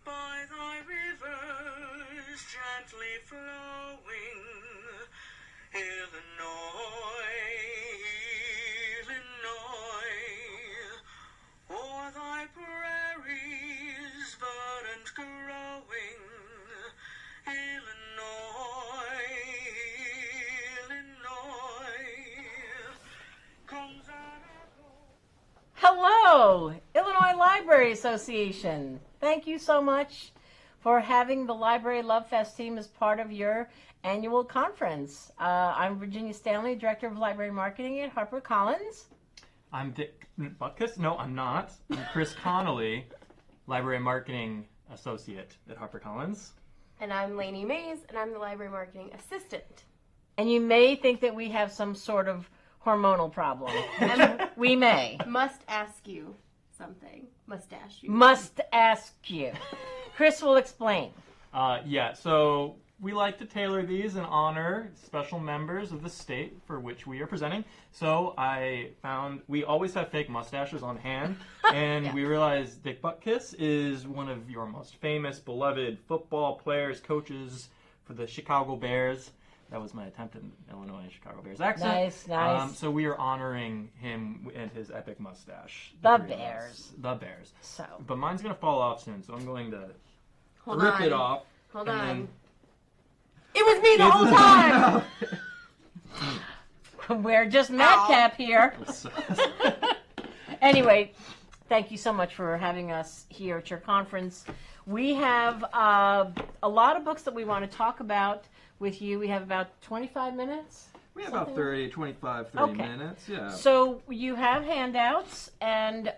By thy rivers gently flowing, Illinois, Illinois, o'er thy prairies verdant growing, Illinois, Illinois, comes out of home. Hello, Illinois Library Association. Thank you so much for having the Library Love Fest team as part of your annual conference. I'm Virginia Stanley, Director of Library Marketing at HarperCollins. I'm Dick Butkus. No, I'm not. I'm Chris Connolly, Library Marketing Associate at HarperCollins. And I'm Lainey Mays, and I'm the Library Marketing Assistant. And you may think that we have some sort of hormonal problem. We may. Must ask you something. Mustache you. Must ask you. Chris will explain. So we like to tailor these and honor special members of the state for which we are presenting. So I found we always have fake mustaches on hand, and Yeah. we realized Dick Butkus is one of your most famous, beloved football players, coaches for the Chicago Bears. That was my attempt at Illinois Chicago Bears accent. Nice. So we are honoring him and his epic mustache. The three of us. Bears. The Bears. So, But mine's going to fall off soon, so I'm going to Hold rip on. it off. Hold and on. then- it was me the whole time. We're just madcap here. Anyway, thank you so much for having us here at your conference. We have a lot of books that we want to talk about with you. We have about 25 minutes. We have about Something 30 Okay. minutes, yeah. So you have handouts and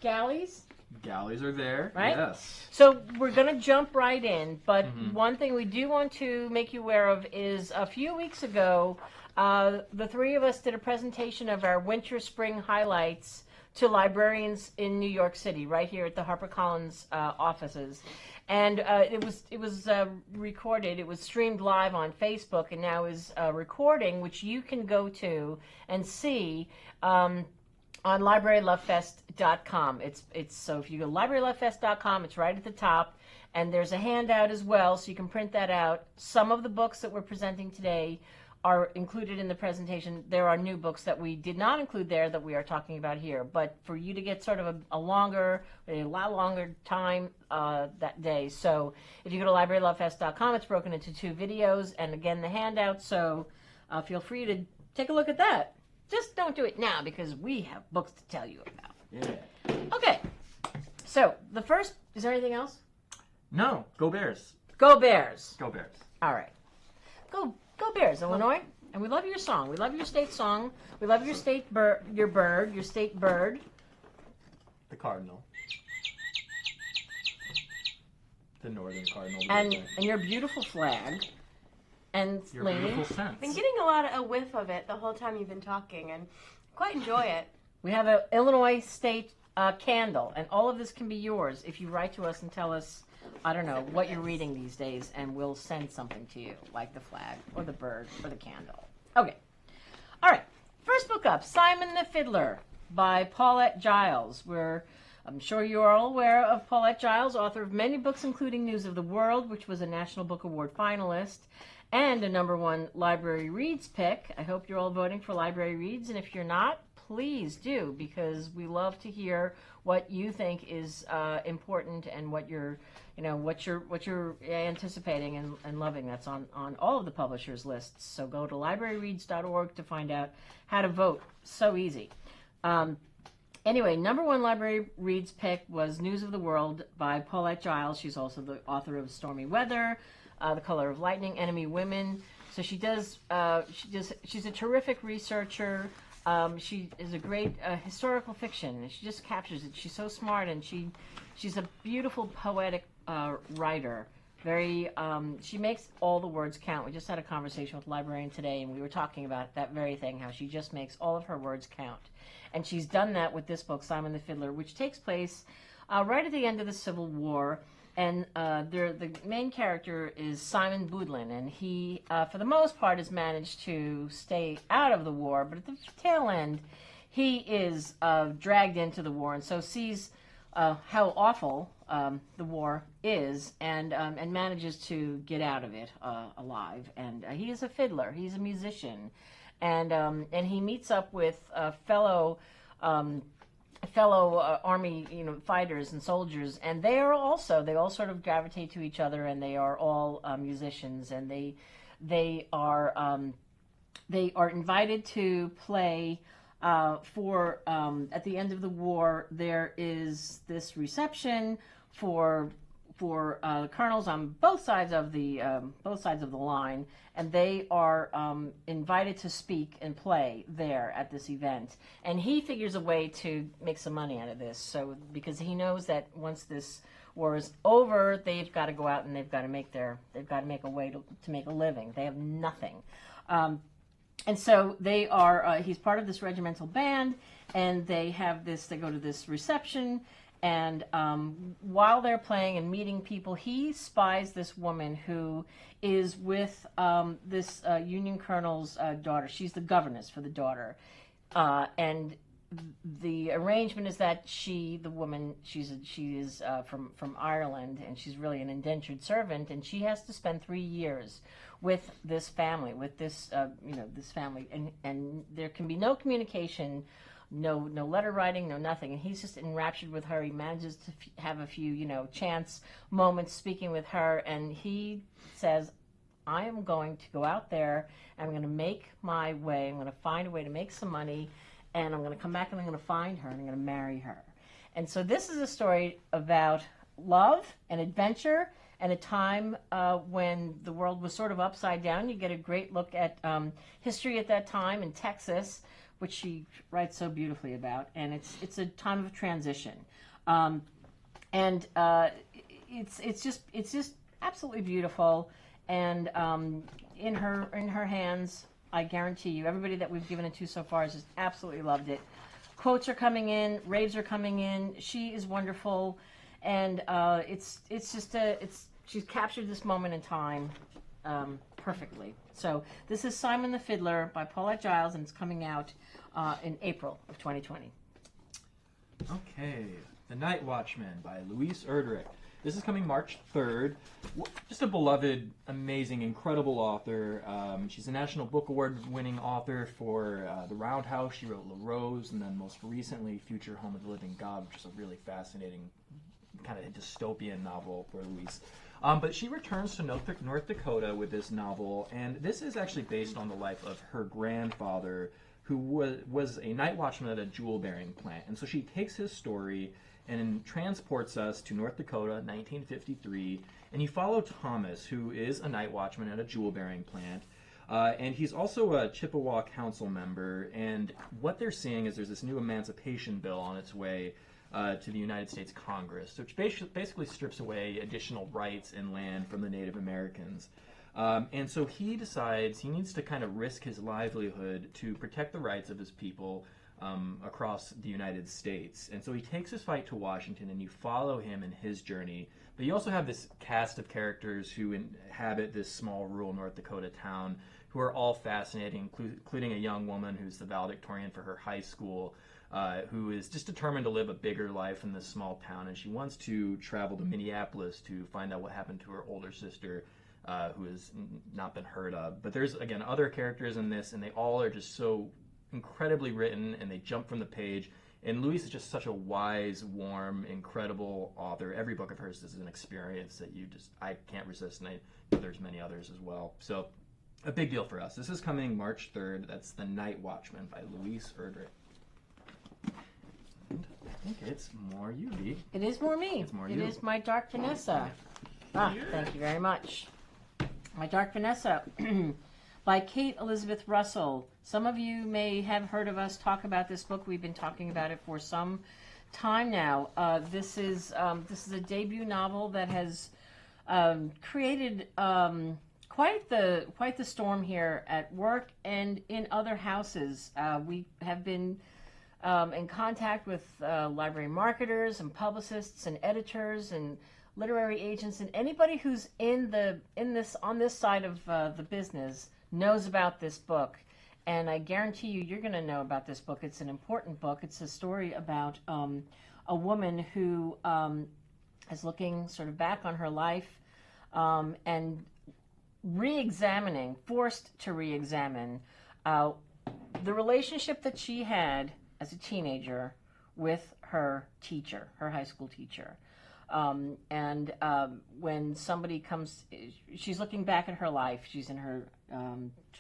galleys. Galleys are there, Right? yes. So we're going to jump right in, but Mm-hmm. one thing we do want to make you aware of is a few weeks ago, the three of us did a presentation of our winter-spring highlights to librarians in New York City, right here at the HarperCollins offices. And it was recorded. It was streamed live on Facebook, and now is a recording, which you can go to and see on librarylovefest.com. It's so if you go to librarylovefest.com, it's right at the top, and there's a handout as well, so you can print that out. Some of the books that we're presenting today are included in the presentation. There are new books that we did not include there that we are talking about here, but for you to get sort of a lot longer time that day. So if you go to librarylovefest.com, it's broken into 2 videos, and again the handout, so feel free to take a look at that. Just don't do it now because we have books to tell you about. Yeah. Okay, so the first, is there anything else? No, go Bears. Go Bears. Go Bears. All right. Go Bears, Illinois. And we love your song. We love your state song. We love your state bird, your state bird. The Cardinal. The Northern Cardinal. And your beautiful flag. And your Lainey, beautiful sense. I've been getting a whiff of it the whole time you've been talking, and quite enjoy it. we have an Illinois state candle, and all of this can be yours if you write to us and tell us, I don't know, what you're reading these days, and we'll send something to you, like the flag, or the bird, or the candle. Okay. All right. First book up, Simon the Fiddler by Paulette Giles. I'm sure you are all aware of Paulette Giles, author of many books, including News of the World, which was a National Book Award finalist, and a #1 Library Reads pick. I hope you're all voting for Library Reads, and if you're not, please do, because we love to hear what you think is important and what you're anticipating and loving. That's on all of the publishers' lists. So go to libraryreads.org to find out how to vote. So easy. Anyway, #1 Library Reads pick was News of the World by Paulette Giles. She's also the author of Stormy Weather, The Color of Lightning, Enemy Women. So she's a terrific researcher. She is a great historical fiction, and she just captures it. She's so smart, and she's a beautiful poetic writer. She makes all the words count. We just had a conversation with a librarian today, and we were talking about that very thing, how she just makes all of her words count. And she's done that with this book, Simon the Fiddler, which takes place right at the end of the Civil War. And the main character is Simon Boudlin, and he, for the most part, has managed to stay out of the war. But at the tail end, he is dragged into the war, and so sees how awful the war is, and manages to get out of it alive. And he is a fiddler. He's a musician, and he meets up with fellow army, fighters and soldiers, and they all sort of gravitate to each other, and they are all musicians, and they are invited to play for at the end of the war. There is this reception for colonels on both sides of the line, and they are invited to speak and play there at this event. And he figures a way to make some money out of this. So because he knows that once this war is over, they've got to go out and they've got to make a way to make a living. They have nothing. And so they are. He's part of this regimental band, and they go to this reception. And while they're playing and meeting people, he spies this woman who is with this Union colonel's daughter. She's the governess for the daughter, and the arrangement is that she is from Ireland, and she's really an indentured servant, and she has to spend 3 years with this family, this family, and there can be no communication. No letter writing, no nothing. And he's just enraptured with her. He manages to have a few, chance moments speaking with her. And he says, I am going to go out there and I'm going to make my way. I'm going to find a way to make some money. And I'm going to come back and I'm going to find her and I'm going to marry her. And so this is a story about love and adventure and a time when the world was sort of upside down. You get a great look at history at that time in Texas, which she writes so beautifully about, and it's a time of transition, and it's just absolutely beautiful, and in her hands, I guarantee you, everybody that we've given it to so far has just absolutely loved it. Quotes are coming in, raves are coming in. She is wonderful, and she's captured this moment in time perfectly. So this is Simon the Fiddler by Paulette Giles, and it's coming out in April of 2020. Okay, The Nightwatchman by Louise Erdrich. This is coming March 3rd. Just a beloved, amazing, incredible author. She's a National Book Award-winning author for The Roundhouse. She wrote La Rose, and then most recently, Future Home of the Living God, which is a really fascinating kind of dystopian novel for Louise. But she returns to North Dakota with this novel, and this is actually based on the life of her grandfather, who was a night watchman at a jewel-bearing plant. And so she takes his story and transports us to North Dakota, 1953, and you follow Thomas, who is a night watchman at a jewel-bearing plant, and he's also a Chippewa council member, and what they're seeing is there's this new emancipation bill on its way to the United States Congress, which basically strips away additional rights and land from the Native Americans. And so he decides he needs to kind of risk his livelihood to protect the rights of his people across the United States. And so he takes his fight to Washington, and you follow him in his journey. But you also have this cast of characters who inhabit this small rural North Dakota town who are all fascinating, including a young woman who's the valedictorian for her high school, who is just determined to live a bigger life in this small town, and she wants to travel to Minneapolis to find out what happened to her older sister, who has not been heard of. But there's, again, other characters in this, and they all are just so incredibly written, and they jump from the page. And Louise is just such a wise, warm, incredible author. Every book of hers is an experience that I can't resist, and I know there's many others as well. So, a big deal for us. This is coming March 3rd. That's The Nightwatchman by Louise Erdrich. And I think it's more you, Dee. It is more me. It's more It you. is my Dark Vanessa. Thank you very much. My Dark Vanessa by Kate Elizabeth Russell. Some of you may have heard of us talk about this book. We've been talking about it for some time now. This is a debut novel that has created quite the storm here at work and in other houses. We have been in contact with library marketers and publicists and editors and literary agents, and anybody who's on this side of the business knows about this book. And I guarantee you're going to know about this book. It's an important book. It's a story about a woman who is looking sort of back on her life and forced to re-examine the relationship that she had as a teenager with her teacher, her high school teacher. When somebody comes, she's looking back at her life. She's in her,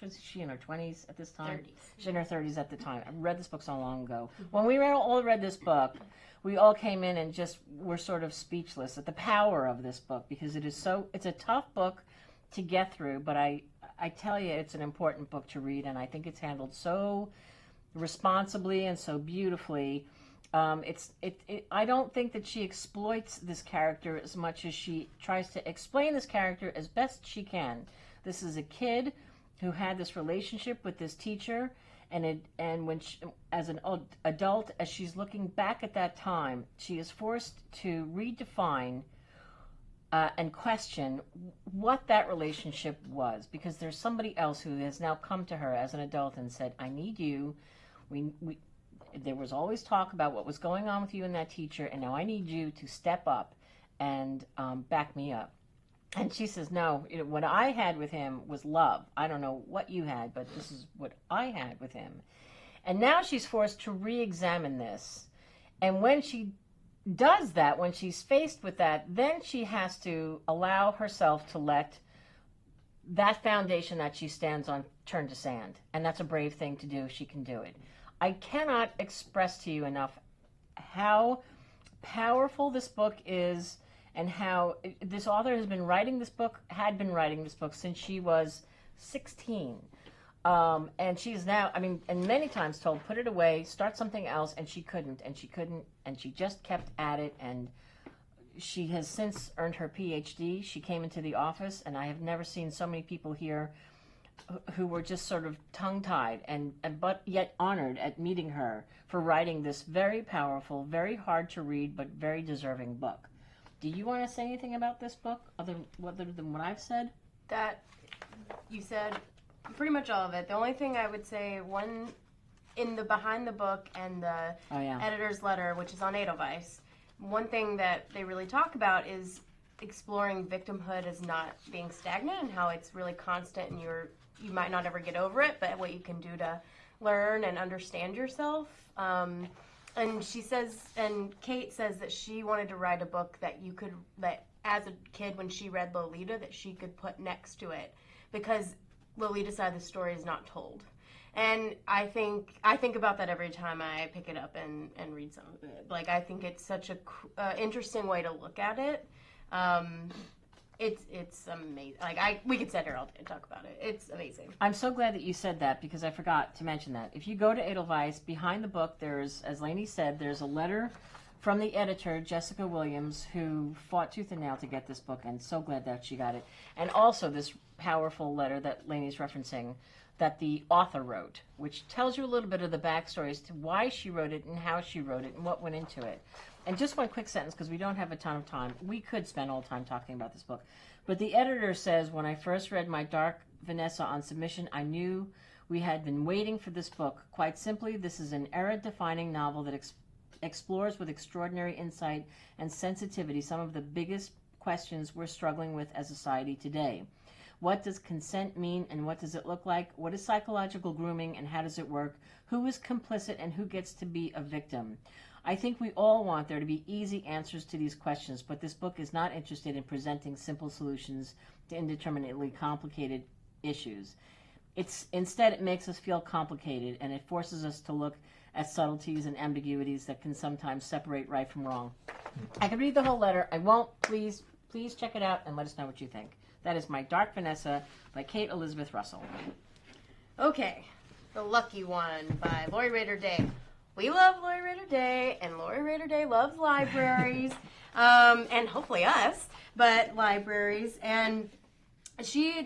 was she in her 20s at this time? 30s. She's in her 30s at the time. I read this book so long ago. When we all read this book, we all came in and just were sort of speechless at the power of this book, because it's a tough book to get through, but I tell you, it's an important book to read, and I think it's handled so responsibly and so beautifully. I don't think that she exploits this character as much as she tries to explain this character as best she can. This is a kid who had this relationship with this teacher, and when she, as an adult, as she's looking back at that time, she is forced to redefine and question what that relationship was, because there's somebody else who has now come to her as an adult and said, I need you. There was always talk about what was going on with you and that teacher, and now I need you to step up and back me up. And she says, no, what I had with him was love. I don't know what you had, but this is what I had with him. And now she's forced to re-examine this. And when she does that, when she's faced with that, then she has to allow herself to let that foundation that she stands on turn to sand. And that's a brave thing to do if she can do it. I cannot express to you enough how powerful this book is, and how this author had been writing this book since she was 16. And she's now, and many times told, put it away, start something else, and she couldn't, and she just kept at it, and she has since earned her PhD. She came into the office, and I have never seen so many people here who were just sort of tongue-tied, but yet honored at meeting her for writing this very powerful, very hard to read, but very deserving book. Do you want to say anything about this book, other than what I've said? That you said pretty much all of it. The only thing I would say, in the behind the book and the editor's letter, which is on Edelweiss, one thing that they really talk about is exploring victimhood as not being stagnant, and how it's really constant, and you might not ever get over it, but what you can do to learn and understand yourself. And she says, and Kate says that she wanted to write a book that as a kid, when she read Lolita, that she could put next to it, because Lolita's side of the story is not told. And I think about that every time I pick it up and read some of it. Like, I think it's such a interesting way to look at it. It's amazing. Like, we could sit here all day and talk about it. It's amazing. I'm so glad that you said that, because I forgot to mention that. If you go to Edelweiss, behind the book, there's, as Lainey said, there's a letter from the editor, Jessica Williams, who fought tooth and nail to get this book, and so glad that she got it. And also this powerful letter that Lainey's referencing that the author wrote, which tells you a little bit of the backstory as to why she wrote it and how she wrote it and what went into it. And just one quick sentence, because we don't have a ton of time. We could spend all time talking about this book. But the editor says, when I first read my Dark Vanessa on submission, I knew we had been waiting for this book. Quite simply, this is an era-defining novel that explores with extraordinary insight and sensitivity some of the biggest questions we're struggling with as a society today. What does consent mean, and what does it look like? What is psychological grooming, and how does it work? Who is complicit, and who gets to be a victim? I think we all want there to be easy answers to these questions, but this book is not interested in presenting simple solutions to indeterminately complicated issues. Instead, it makes us feel complicated, and it forces us to look at subtleties and ambiguities that can sometimes separate right from wrong. I could read the whole letter. I won't. Please check it out and let us know what you think. That is my Dark Vanessa by Kate Elizabeth Russell. Okay, The Lucky One by Lori Rader Day. We love Lori Rader Day, and Lori Rader Day loves libraries, and hopefully us, but libraries. And she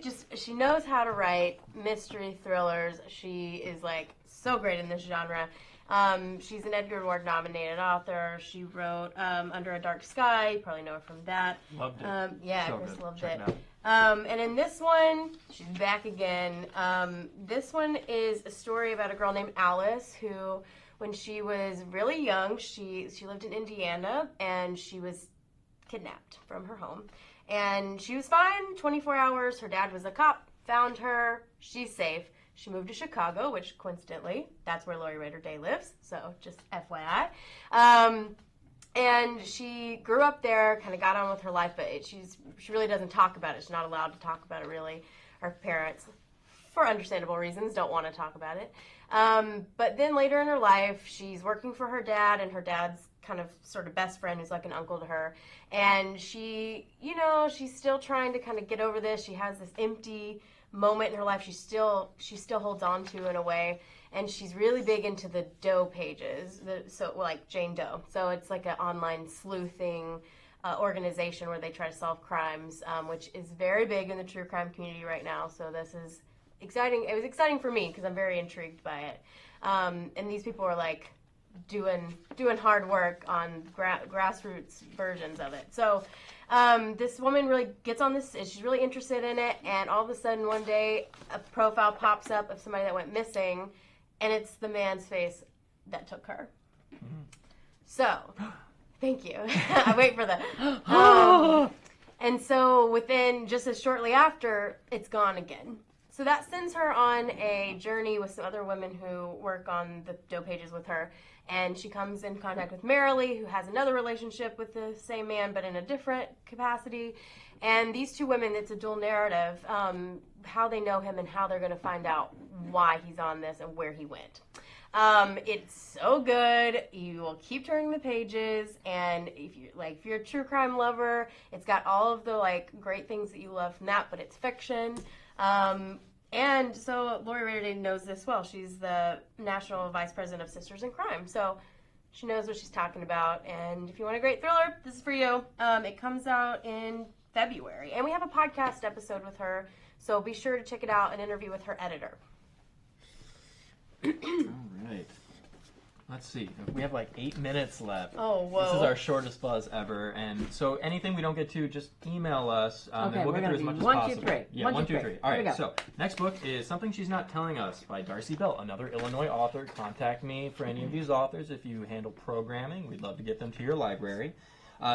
knows how to write mystery thrillers. She is like so great in this genre. She's an Edgar Award nominated author. She wrote Under a Dark Sky. You probably know her from that. Loved it. Yeah, So Chris good. loved Check it. it out. And in this one, she's back again. This one is a story about a girl named Alice who when she was really young. She lived in Indiana, and she was kidnapped from her home. And she was fine, 24 hours. Her dad was a cop, found her. She's safe. She moved to Chicago, which coincidentally, that's where Lori Rader Day lives. So just FYI. And she grew up there, kind of got on with her life, but she really doesn't talk about it. She's not allowed to talk about it, really. Her parents, for understandable reasons, don't want to talk about it. But then later in her life, she's working for her dad, and her dad's kind of sort of best friend who's like an uncle to her. And she, she's still trying to kind of get over this. She has this empty moment in her life she still holds on to in a way. And she's really big into the Doe pages, so like Jane Doe. So it's like an online sleuthing organization where they try to solve crimes, which is very big in the true crime community right now. So this is exciting. It was exciting for me because I'm very intrigued by it. And these people are like doing hard work on grassroots versions of it. So this woman really gets on this, and she's really interested in it. And all of a sudden one day a profile pops up of somebody that went missing, and it's the man's face that took her. Mm-hmm. So, thank you. I wait for the... and so within, just as shortly after, it's gone again. So that sends her on a journey with some other women who work on the Doe pages with her. And she comes in contact with Marilee, who has another relationship with the same man, but in a different capacity. And these two women, it's a dual narrative, how they know him and how they're going to find out why he's on this and where he went. It's so good. You will keep turning the pages, and if you're a true crime lover, it's got all of the great things that you love from that, but it's fiction. And so Lori Rader Day knows this well. She's the National Vice President of Sisters in Crime, so she knows what she's talking about. And if you want a great thriller, this is for you. It comes out in February, and we have a podcast episode with her, so be sure to check it out, an interview with her editor. All right. Let's see. We have 8 minutes left. Oh, whoa. This is our shortest buzz ever. And so anything we don't get to, just email us. Okay, and we'll get through as much as possible. 1, 2, 3. Yeah, 1, 2, 3. All right, so next book is Something She's Not Telling Us by Darcy Bell, another Illinois author. Contact me for any of these authors if you handle programming. We'd love to get them to your library.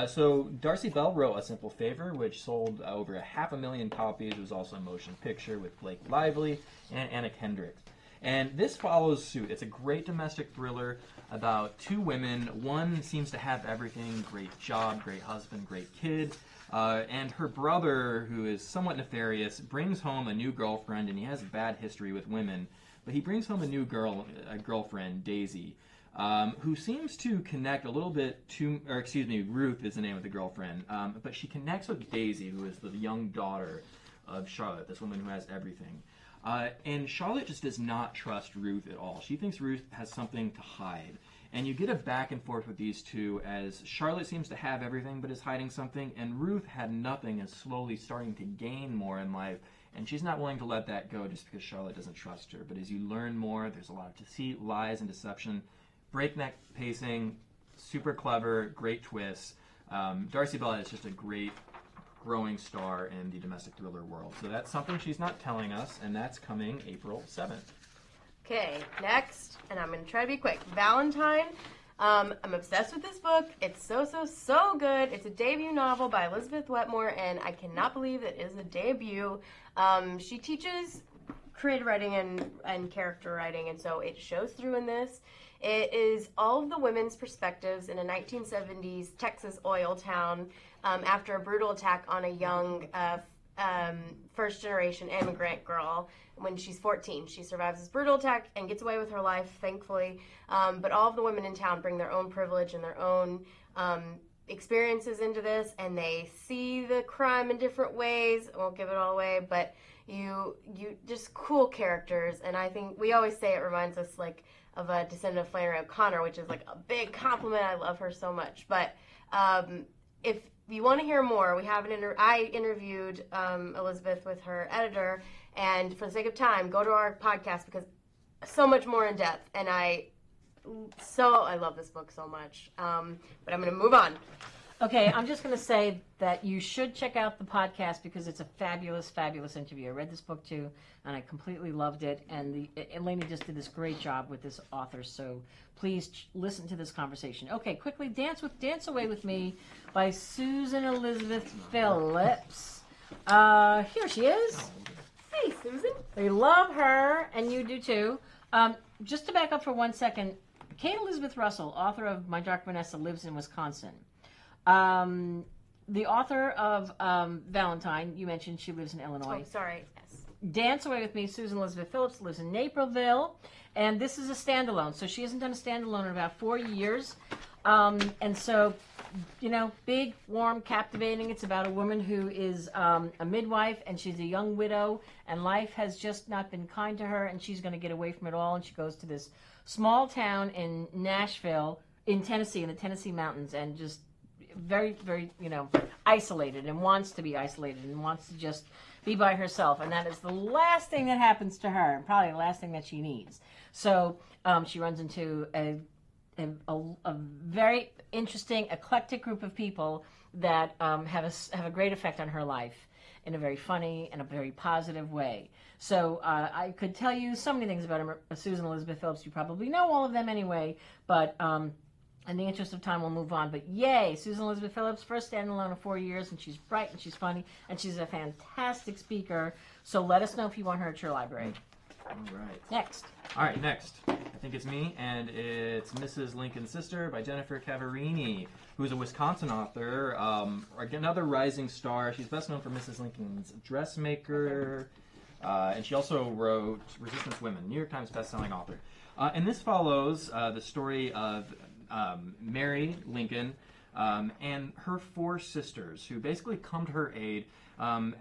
So Darcy Bell wrote A Simple Favor, which sold over 500,000 copies. It was also a motion picture with Blake Lively and Anna Kendrick. And this follows suit. It's a great domestic thriller about two women. One seems to have everything, great job, great husband, great kid. And her brother, who is somewhat nefarious, brings home a new girlfriend, and he has a bad history with women. But he brings home a girlfriend, Daisy, who seems to connect a little bit to, Ruth is the name of the girlfriend. But she connects with Daisy, who is the young daughter of Charlotte, this woman who has everything. And Charlotte just does not trust Ruth at all. She thinks Ruth has something to hide. And you get a back and forth with these two as Charlotte seems to have everything but is hiding something, and Ruth had nothing and is slowly starting to gain more in life. And she's not willing to let that go just because Charlotte doesn't trust her. But as you learn more, there's a lot of deceit, lies, and deception. Breakneck pacing, super clever, great twists. Darcy Bell is just a great growing star in the domestic thriller world. So that's Something She's Not Telling Us, and that's coming April 7th. Okay, next, and I'm going to try to be quick. Valentine. I'm obsessed with this book. It's so good. It's a debut novel by Elizabeth Wetmore, and I cannot believe it is a debut. She teaches creative writing and character writing, and so it shows through in this. It is all of the women's perspectives in a 1970s Texas oil town after a brutal attack on a young first-generation immigrant girl when she's 14. She survives this brutal attack and gets away with her life, thankfully. But all of the women in town bring their own privilege and their own experiences into this, and they see the crime in different ways. I won't give it all away, but you just cool characters. And I think we always say it reminds us of a descendant of Flannery O'Connor, which is a big compliment. I love her so much. But if you want to hear more, we have I interviewed Elizabeth with her editor, and for the sake of time, go to our podcast because so much more in depth. And I love this book so much. But I'm going to move on. Okay, I'm just going to say that you should check out the podcast because it's a fabulous, fabulous interview. I read this book too, and I completely loved it. And Eleni just did this great job with this author, so please listen to this conversation. Okay, quickly, Dance Away With Me by Susan Elizabeth Phillips. Here she is. Hey, Susan. We love her, and you do too. Just to back up for 1 second, Kate Elizabeth Russell, author of My Dark Vanessa, lives in Wisconsin. The author of Valentine, you mentioned she lives in Illinois. Oh, sorry. Yes. Dance Away With Me, Susan Elizabeth Phillips, lives in Naperville. And this is a standalone. So she hasn't done a standalone in about 4 years. And so, big, warm, captivating. It's about a woman who is a midwife, and she's a young widow, and life has just not been kind to her, and she's going to get away from it all. And she goes to this small town in Nashville, in Tennessee, in the Tennessee mountains, and just very, very, isolated, and wants to be isolated, and wants to just be by herself. And that is the last thing that happens to her, and probably the last thing that she needs. So she runs into a very interesting, eclectic group of people that have a great effect on her life in a very funny and a very positive way. So I could tell you so many things about Susan Elizabeth Phillips. You probably know all of them anyway, but in the interest of time, we'll move on. But yay, Susan Elizabeth Phillips, first standalone in 4 years, and she's bright, and she's funny, and she's a fantastic speaker. So let us know if you want her at your library. All right. Next. All right, next. I think it's me, and it's Mrs. Lincoln's Sister by Jennifer Cavarini, who's a Wisconsin author, another rising star. She's best known for Mrs. Lincoln's Dressmaker, and she also wrote Resistance Women, New York Times bestselling author. And this follows the story of Mary Lincoln and her 4 sisters, who basically come to her aid.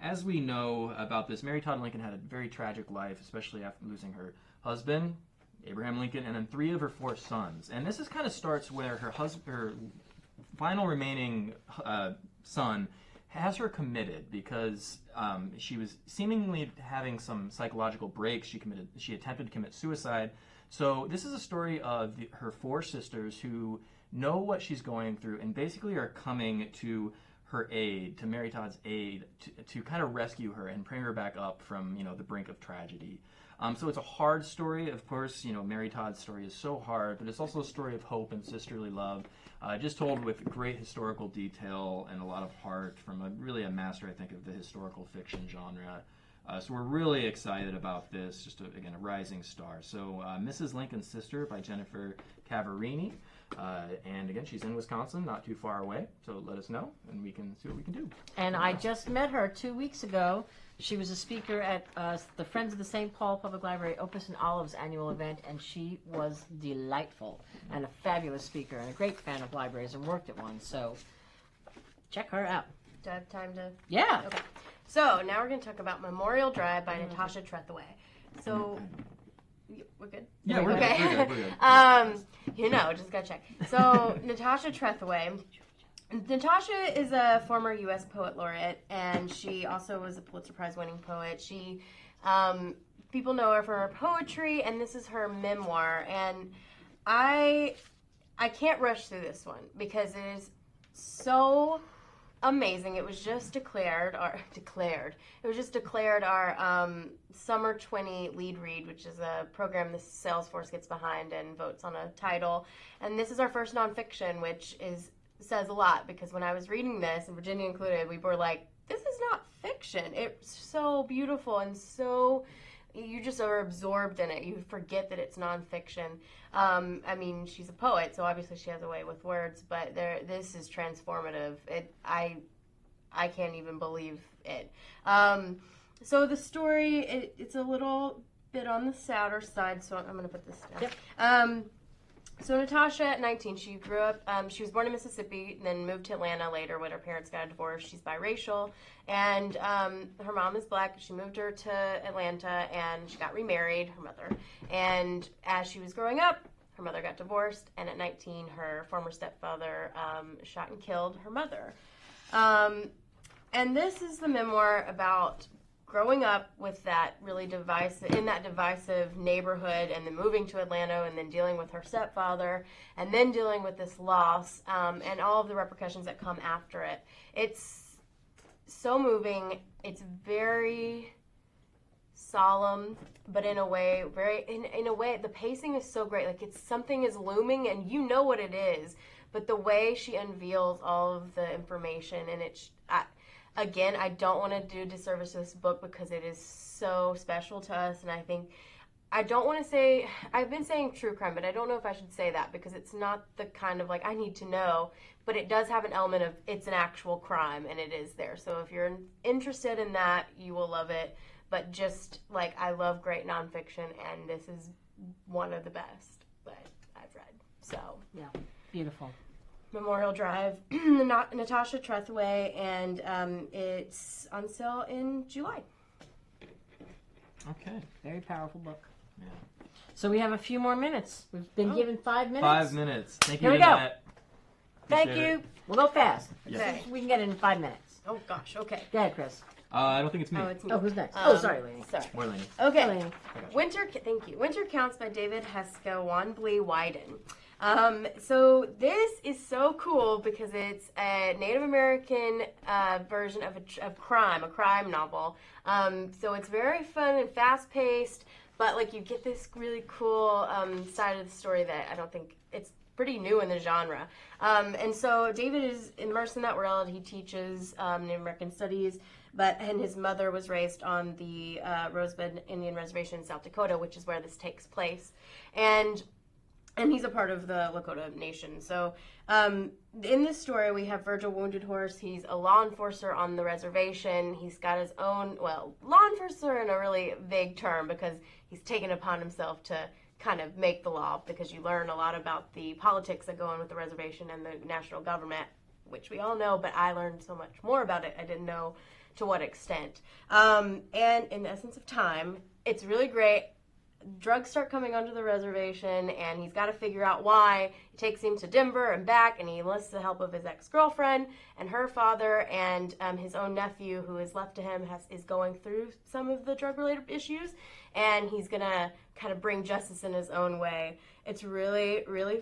As we know about this, Mary Todd Lincoln had a very tragic life, especially after losing her husband, Abraham Lincoln, and then 3 of her 4 sons. And this kind of starts where her final remaining son has her committed because she was seemingly having some psychological breaks. She attempted to commit suicide. So this is a story of her 4 sisters who know what she's going through and basically are coming to her aid, to Mary Todd's aid, to kind of rescue her and bring her back up from, the brink of tragedy. So it's a hard story, of course. Mary Todd's story is so hard, but it's also a story of hope and sisterly love, just told with great historical detail and a lot of heart from really a master, I think, of the historical fiction genre. So we're really excited about this, just again, a rising star. So Mrs. Lincoln's Sister by Jennifer Cavarini. And again, she's in Wisconsin, not too far away. So let us know, and we can see what we can do. And I just met her 2 weeks ago. She was a speaker at the Friends of the St. Paul Public Library Opus and Olives annual event, and she was delightful and a fabulous speaker and a great fan of libraries and worked at one. So check her out. Do I have time to? Yeah. Okay. So now we're going to talk about Memorial Drive by Natasha Trethewey. So we're good? Yeah, we're okay. good. We're good. Just got to check. So Natasha Trethewey. Natasha is a former U.S. poet laureate, and she also was a Pulitzer Prize winning poet. She, people know her for her poetry, and this is her memoir. And I can't rush through this one because it is so amazing. It was just declared our Summer 20 lead read, which is a program the Salesforce gets behind and votes on a title. And this is our first nonfiction, which says a lot, because when I was reading this, and Virginia included, we were like, this is not fiction. It's so beautiful and so you just are absorbed in it. You forget that it's nonfiction. I mean, she's a poet, so obviously she has a way with words, but this is transformative. I can't even believe it. So the story, it's a little bit on the sadder side, so I'm going to put this down. Yep. So Natasha, at 19, she grew up, she was born in Mississippi, then moved to Atlanta later when her parents got a divorce. She's biracial, and her mom is black. She moved her to Atlanta, and she got remarried, her mother. And as she was growing up, her mother got divorced, and at 19, her former stepfather shot and killed her mother. And this is the memoir about growing up with that really divisive neighborhood, and then moving to Atlanta, and then dealing with her stepfather, and then dealing with this loss, and all of the repercussions that come after it. It's so moving. It's very solemn, but in a way, in a way, the pacing is so great. Like, something is looming, and you know what it is, but the way she unveils all of the information, and again, I don't want to do disservice to this book because it is so special to us, and I don't want to say, I've been saying true crime, but I don't know if I should say that because it's not the kind of, like, I need to know, but it does have an element of, it's an actual crime, and it is there. So if you're interested in that, you will love it. But just, like, I love great nonfiction, and this is one of the best that I've read. So, yeah, beautiful. Memorial Drive, Natasha Trethewey, and it's on sale in July. Okay. Very powerful book. Yeah. So we have a few more minutes. We've been given 5 minutes. 5 minutes. Thank you. Here we go. Annette. Thank you. We'll go fast. Okay. We can get it in 5 minutes. Oh, gosh. Okay. Go ahead, Chris. I don't think it's me. Oh, it's me. Oh, who's next? Sorry, Lainey. Sorry. More Lainey. Okay. Lainey. Thank you. Winter Counts by David Heska, Wanblee Wyden. So this is so cool because it's a Native American version of a crime novel. So it's very fun and fast-paced, but like you get this really cool side of the story that I don't think it's pretty new in the genre. And so David is immersed in that world. He teaches Native American studies, and his mother was raised on the Rosebud Indian Reservation in South Dakota, which is where this takes place. And he's a part of the Lakota Nation. So in this story, we have Virgil Wounded Horse. He's a law enforcer on the reservation. He's got his own, law enforcer in a really vague term because he's taken upon himself to kind of make the law, because you learn a lot about the politics that go on with the reservation and the national government, which we all know, but I learned so much more about it. I didn't know to what extent. And in the essence of time, it's really great. Drugs start coming onto the reservation, and he's got to figure out why. It takes him to Denver and back, and he enlists the help of his ex-girlfriend and her father, and his own nephew, who is left to him, is going through some of the drug-related issues, and he's going to kind of bring justice in his own way. It's really, really,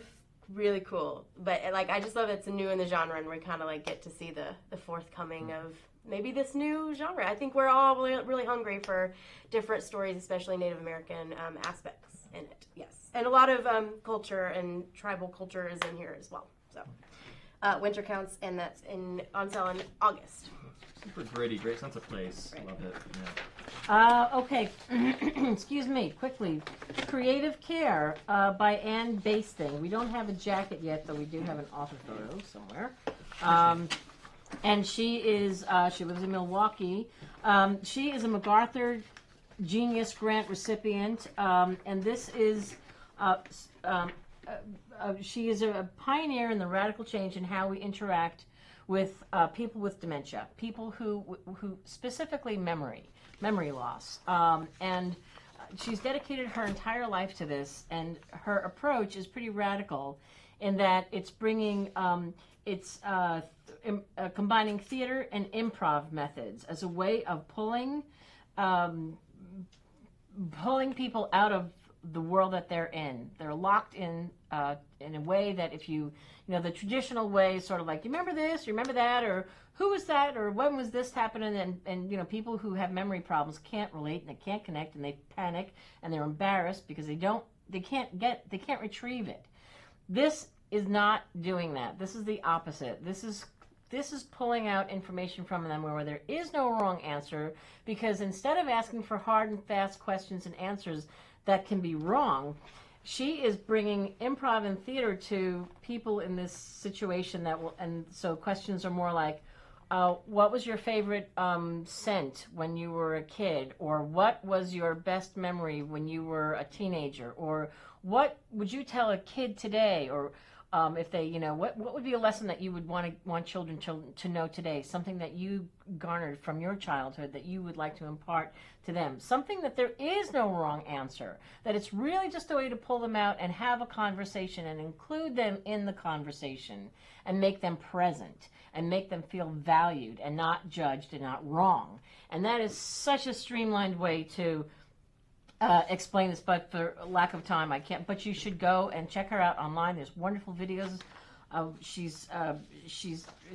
really cool. But I just love it's new in the genre, and we kind of get to see the forthcoming of maybe this new genre. I think we're all really, really hungry for different stories, especially Native American aspects in it. Yes, and a lot of culture and tribal culture is in here as well. So, Winter Counts, and that's on sale in August. Super gritty, great sense of place. Right. Love it. Yeah. Okay. Excuse me, quickly. Creative Care by Ann Basting. We don't have a jacket yet, though we do have an author photo somewhere. And she lives in Milwaukee. She is a MacArthur Genius Grant recipient, and this is, she is a pioneer in the radical change in how we interact with people with dementia, people who specifically memory loss. And she's dedicated her entire life to this, and her approach is pretty radical in that it's bringing, combining theater and improv methods as a way of pulling people out of the world that they're in. They're locked in a way that if the traditional way is sort of like, you remember this, you remember that, or who was that, or when was this happening, and people who have memory problems can't relate and they can't connect and they panic and they're embarrassed because they can't retrieve it. This is not doing that. This is the opposite. This is pulling out information from them where there is no wrong answer, because instead of asking for hard and fast questions and answers that can be wrong, she is bringing improv and theater to people in this situation and so questions are more like, what was your favorite scent when you were a kid? Or what was your best memory when you were a teenager? Or what would you tell a kid today? Or If they, what would be a lesson that you would want children to know today? Something that you garnered from your childhood that you would like to impart to them. Something that there is no wrong answer. That it's really just a way to pull them out and have a conversation and include them in the conversation and make them present and make them feel valued and not judged and not wrong. And that is such a streamlined way to explain this, but for lack of time, I can't. But you should go and check her out online. There's wonderful videos. She's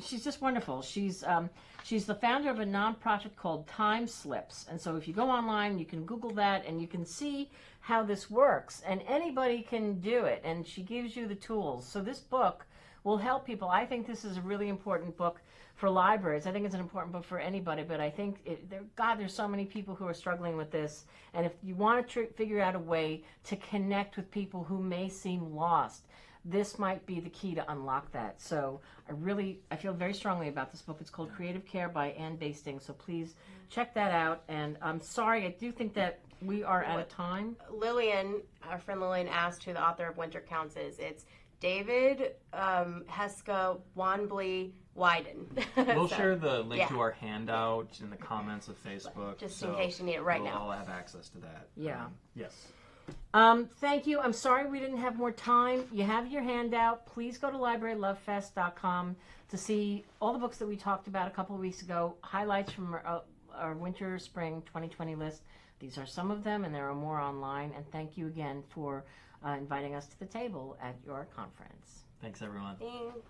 just wonderful. She's the founder of a nonprofit called Time Slips, and so if you go online, you can Google that, and you can see how this works. And anybody can do it, and she gives you the tools. So this book will help people. I think this is a really important book for libraries. I think it's an important book for anybody, but I think, there's so many people who are struggling with this. And if you want to figure out a way to connect with people who may seem lost, this might be the key to unlock that. So I feel very strongly about this book. It's called Creative Care by Ann Basting. So please check that out. And I'm sorry, I do think that we are out of time. Lillian, our friend Lillian, asked who the author of Winter Counts is. It's David Heska Wanbley Wyden. We'll share the link to our handout in the comments of Facebook. Just in case you need it right now. We'll all have access to that. Yeah. Yes. Thank you. I'm sorry we didn't have more time. You have your handout. Please go to librarylovefest.com to see all the books that we talked about a couple of weeks ago, highlights from our winter-spring 2020 list. These are some of them, and there are more online. And thank you again for inviting us to the table at your conference. Thanks, everyone. Thanks.